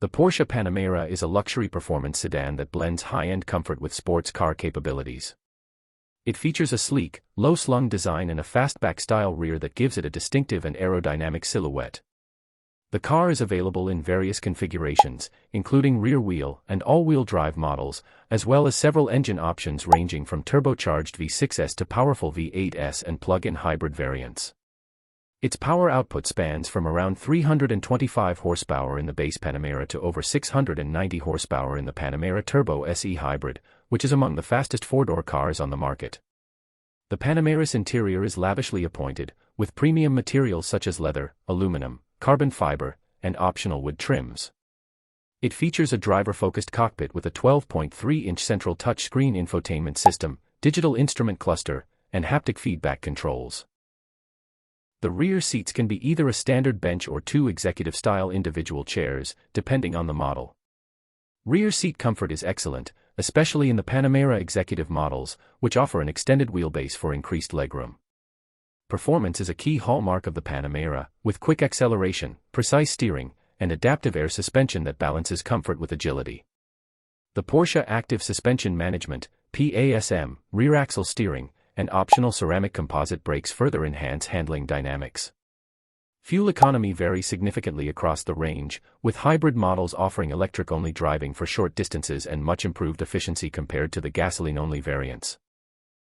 The Porsche Panamera is a luxury performance sedan that blends high-end comfort with sports car capabilities. It features a sleek, low-slung design and a fastback-style rear that gives it a distinctive and aerodynamic silhouette. The car is available in various configurations, including rear-wheel and all-wheel drive models, as well as several engine options ranging from turbocharged V6s to powerful V8s and plug-in hybrid variants. Its power output spans from around 325 horsepower in the base Panamera to over 690 horsepower in the Panamera Turbo SE Hybrid, which is among the fastest four-door cars on the market. The Panamera's interior is lavishly appointed, with premium materials such as leather, aluminum, carbon fiber, and optional wood trims. It features a driver-focused cockpit with a 12.3-inch central touchscreen infotainment system, digital instrument cluster, and haptic feedback controls. The rear seats can be either a standard bench or two executive-style individual chairs, depending on the model. Rear seat comfort is excellent, especially in the Panamera executive models, which offer an extended wheelbase for increased legroom. Performance is a key hallmark of the Panamera, with quick acceleration, precise steering, and adaptive air suspension that balances comfort with agility. The Porsche Active Suspension Management, PASM, rear axle steering, and optional ceramic composite brakes further enhance handling dynamics. Fuel economy varies significantly across the range, with hybrid models offering electric-only driving for short distances and much improved efficiency compared to the gasoline-only variants.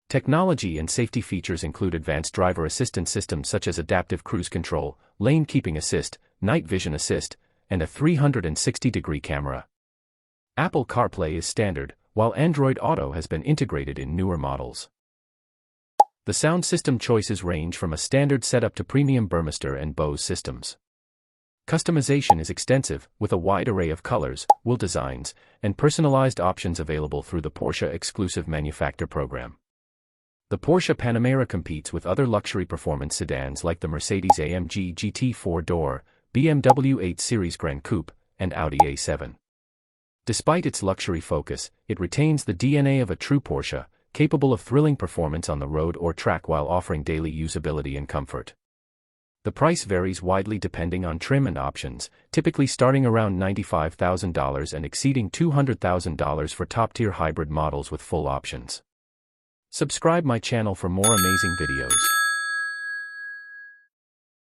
Technology and safety features include advanced driver assistance systems such as adaptive cruise control, lane keeping assist, night vision assist, and a 360-degree camera. Apple CarPlay is standard, while Android Auto has been integrated in newer models. The sound system choices range from a standard setup to premium Burmester and Bose systems. Customization is extensive, with a wide array of colors, wheel designs, and personalized options available through the Porsche Exclusive Manufacturer Program. The Porsche Panamera competes with other luxury performance sedans like the Mercedes AMG GT 4-door, BMW 8 Series Gran Coupe, and Audi A7. Despite its luxury focus, it retains the DNA of a true Porsche, capable of thrilling performance on the road or track while offering daily usability and comfort. The price varies widely depending on trim and options, typically starting around $95,000 and exceeding $200,000 for top-tier hybrid models with full options. Subscribe my channel for more amazing videos.